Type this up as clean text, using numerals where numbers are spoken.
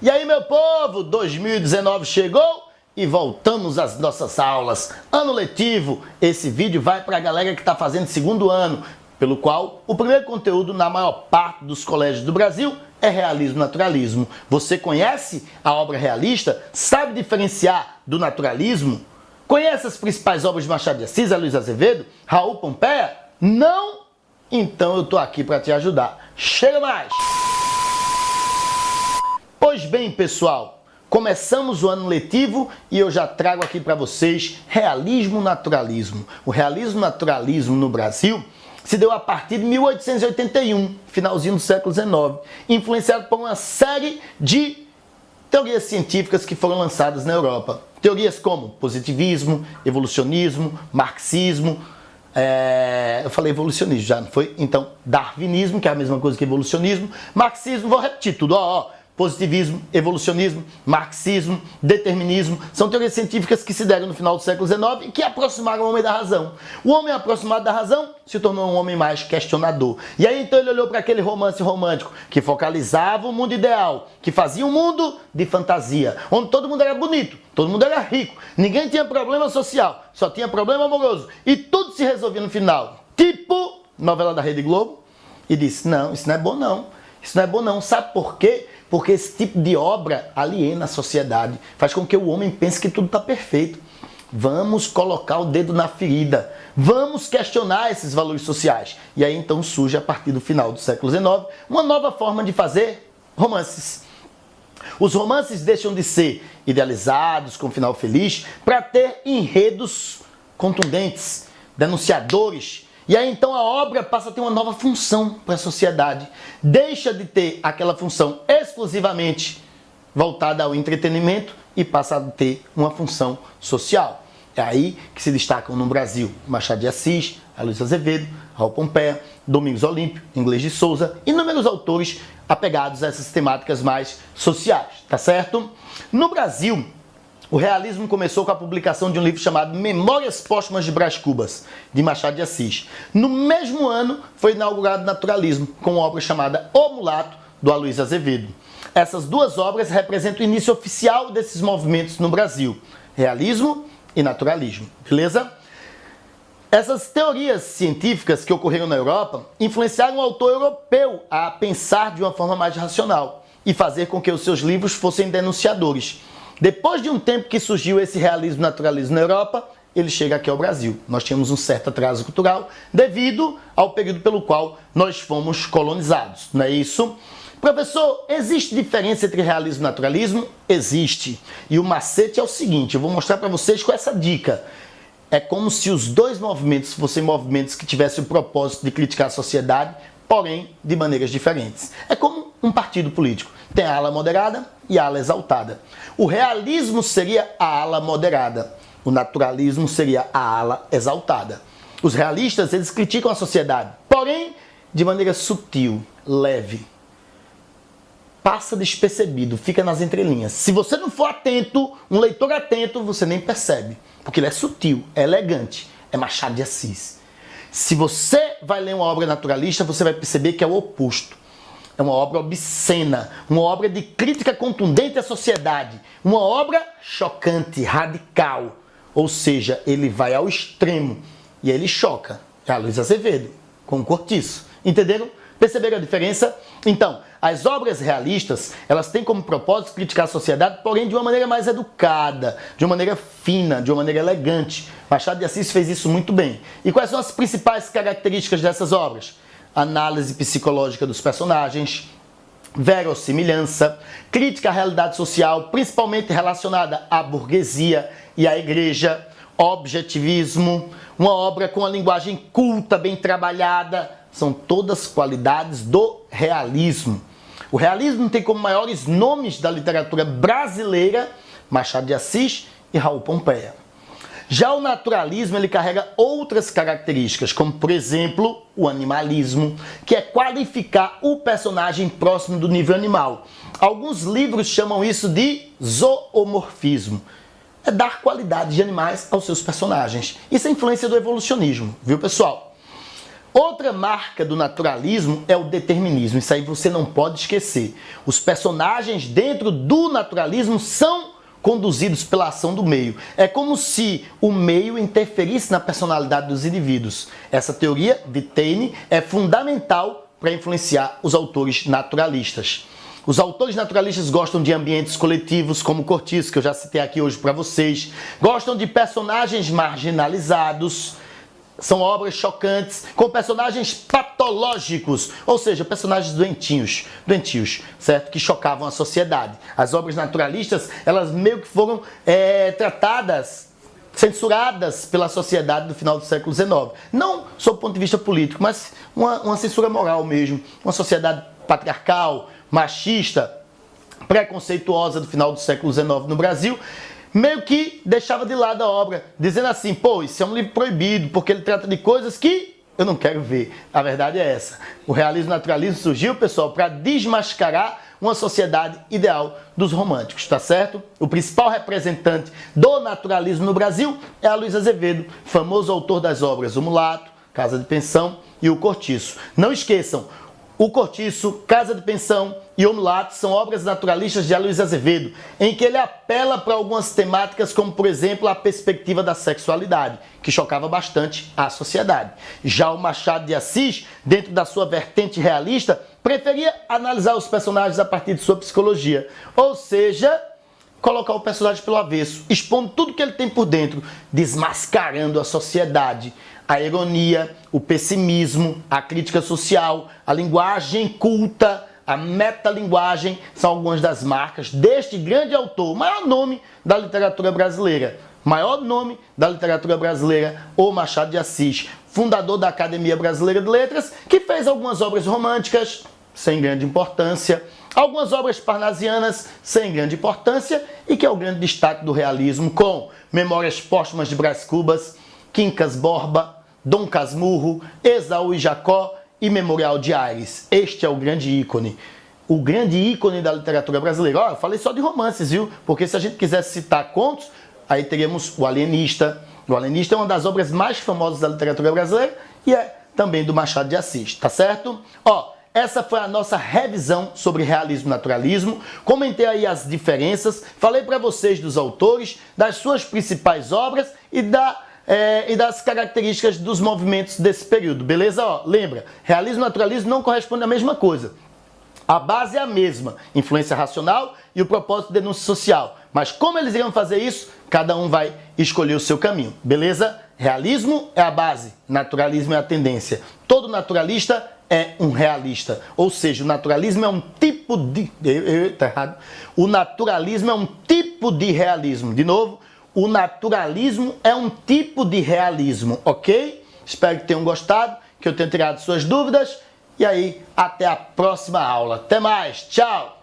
E aí, meu povo, 2019 chegou e voltamos às nossas aulas. Ano letivo, esse vídeo vai para a galera que está fazendo segundo ano, pelo qual o primeiro conteúdo na maior parte dos colégios do Brasil é realismo e naturalismo. Você conhece a obra realista? Sabe diferenciar do naturalismo? Conhece as principais obras de Machado de Assis, Aloysio Azevedo, Raul Pompeia? Não? Então eu tô aqui para te ajudar. Chega mais! Pois bem, pessoal, começamos o ano letivo e eu já trago aqui para vocês realismo e naturalismo. O realismo e naturalismo no Brasil se deu a partir de 1881, finalzinho do século XIX, influenciado por uma série de teorias científicas que foram lançadas na Europa. Teorias como positivismo, evolucionismo, marxismo, eu falei evolucionismo já, não foi? Então, darwinismo, que é a mesma coisa que evolucionismo, marxismo, vou repetir tudo, positivismo, evolucionismo, marxismo, determinismo, são teorias científicas que se deram no final do século XIX e que aproximaram o homem da razão. O homem aproximado da razão se tornou um homem mais questionador. E aí então ele olhou para aquele romance romântico que focalizava o mundo ideal, que fazia um mundo de fantasia, onde todo mundo era bonito, todo mundo era rico, ninguém tinha problema social, só tinha problema amoroso e tudo se resolvia no final. Tipo novela da Rede Globo. E disse, não, isso não é bom não. Isso não é bom não. Sabe por quê? Porque esse tipo de obra aliena a sociedade, faz com que o homem pense que tudo está perfeito. Vamos colocar o dedo na ferida, vamos questionar esses valores sociais. E aí então surge, a partir do final do século XIX, uma nova forma de fazer romances. Os romances deixam de ser idealizados com final feliz para ter enredos contundentes, denunciadores. E aí então a obra passa a ter uma nova função para a sociedade. Deixa de ter aquela função exclusivamente voltada ao entretenimento e passa a ter uma função social. É aí que se destacam no Brasil Machado de Assis, Aloysio Azevedo, Raul Pompeia, Domingos Olímpio, Inglês de Souza e inúmeros autores apegados a essas temáticas mais sociais, tá certo? No Brasil, o realismo começou com a publicação de um livro chamado Memórias Póstumas de Brás Cubas, de Machado de Assis. No mesmo ano, foi inaugurado o naturalismo, com uma obra chamada O Mulato, do Aloysio Azevedo. Essas duas obras representam o início oficial desses movimentos no Brasil, realismo e naturalismo, beleza? Essas teorias científicas que ocorreram na Europa influenciaram o autor europeu a pensar de uma forma mais racional e fazer com que os seus livros fossem denunciadores. Depois de um tempo que surgiu esse realismo e naturalismo na Europa, ele chega aqui ao Brasil. Nós tínhamos um certo atraso cultural devido ao período pelo qual nós fomos colonizados, não é isso? Professor, existe diferença entre realismo e naturalismo? Existe. E o macete é o seguinte, eu vou mostrar para vocês com essa dica. É como se os dois movimentos fossem movimentos que tivessem o propósito de criticar a sociedade, porém de maneiras diferentes. É como um partido político. Tem a ala moderada e a ala exaltada. O realismo seria a ala moderada. O naturalismo seria a ala exaltada. Os realistas, eles criticam a sociedade, porém de maneira sutil, leve. Passa despercebido, fica nas entrelinhas. Se você não for atento, um leitor atento, você nem percebe. Porque ele é sutil, é elegante, é Machado de Assis. Se você vai ler uma obra naturalista, você vai perceber que é o oposto. É uma obra obscena, uma obra de crítica contundente à sociedade, uma obra chocante, radical. Ou seja, ele vai ao extremo e ele choca. É a Aloysio Azevedo, com o Cortiço. Entenderam? Perceberam a diferença? Então, as obras realistas, elas têm como propósito criticar a sociedade, porém de uma maneira mais educada, de uma maneira fina, de uma maneira elegante. Machado de Assis fez isso muito bem. E quais são as principais características dessas obras? Análise psicológica dos personagens, verossimilhança, crítica à realidade social, principalmente relacionada à burguesia e à igreja, objetivismo, uma obra com a linguagem culta, bem trabalhada, são todas qualidades do realismo. O realismo tem como maiores nomes da literatura brasileira Machado de Assis e Raul Pompeia. Já o naturalismo, ele carrega outras características, como, por exemplo, o animalismo, que é qualificar o personagem próximo do nível animal. Alguns livros chamam isso de zoomorfismo. É dar qualidade de animais aos seus personagens. Isso é influência do evolucionismo, viu, pessoal? Outra marca do naturalismo é o determinismo. Isso aí você não pode esquecer. Os personagens dentro do naturalismo são conduzidos pela ação do meio. É como se o meio interferisse na personalidade dos indivíduos. Essa teoria de Taine é fundamental para influenciar os autores naturalistas. Os autores naturalistas gostam de ambientes coletivos, como Cortiço, que eu já citei aqui hoje para vocês. Gostam de personagens marginalizados. São obras chocantes, com personagens patológicos, ou seja, personagens doentios, certo? Que chocavam a sociedade. As obras naturalistas, elas meio que foram tratadas, censuradas pela sociedade do final do século XIX. Não sob o ponto de vista político, mas uma censura moral mesmo. Uma sociedade patriarcal, machista, preconceituosa do final do século XIX no Brasil, meio que deixava de lado a obra, dizendo assim, pô, isso é um livro proibido, porque ele trata de coisas que eu não quero ver. A verdade é essa. O realismo naturalismo surgiu, pessoal, para desmascarar uma sociedade ideal dos românticos, tá certo? O principal representante do naturalismo no Brasil é a Luiz Azevedo, famoso autor das obras O Mulato, Casa de Pensão e O Cortiço. Não esqueçam, O Cortiço, Casa de Pensão e O Mulato são obras naturalistas de Aloysio Azevedo, em que ele apela para algumas temáticas, como, por exemplo, a perspectiva da sexualidade, que chocava bastante a sociedade. Já o Machado de Assis, dentro da sua vertente realista, preferia analisar os personagens a partir de sua psicologia, ou seja, colocar o personagem pelo avesso, expondo tudo que ele tem por dentro, desmascarando a sociedade, a ironia, o pessimismo, a crítica social, a linguagem culta, a metalinguagem, são algumas das marcas deste grande autor, o maior nome da literatura brasileira. Maior nome da literatura brasileira, o Machado de Assis, fundador da Academia Brasileira de Letras, que fez algumas obras românticas, sem grande importância, algumas obras parnasianas, sem grande importância, e que é o grande destaque do realismo, com Memórias Póstumas de Brás Cubas, Quincas Borba, Dom Casmurro, Esaú e Jacó e Memorial de Aires. Este é o grande ícone. O grande ícone da literatura brasileira. Ó, eu falei só de romances, viu? Porque se a gente quisesse citar contos, aí teríamos O Alienista. O Alienista é uma das obras mais famosas da literatura brasileira e é também do Machado de Assis, tá certo? Ó, essa foi a nossa revisão sobre realismo e naturalismo. Comentei aí as diferenças, falei para vocês dos autores, das suas principais obras e das características dos movimentos desse período, beleza? Ó, lembra, realismo e naturalismo não correspondem à mesma coisa. A base é a mesma, influência racional e o propósito de denúncia social. Mas como eles irão fazer isso, cada um vai escolher o seu caminho, beleza? Realismo é a base, naturalismo é a tendência. Todo naturalista é um realista, ou seja, o naturalismo é um tipo de... Tá errado. O naturalismo é um tipo de realismo. De novo, o naturalismo é um tipo de realismo, ok? Espero que tenham gostado, que eu tenha tirado suas dúvidas. E aí, até a próxima aula. Até mais, tchau!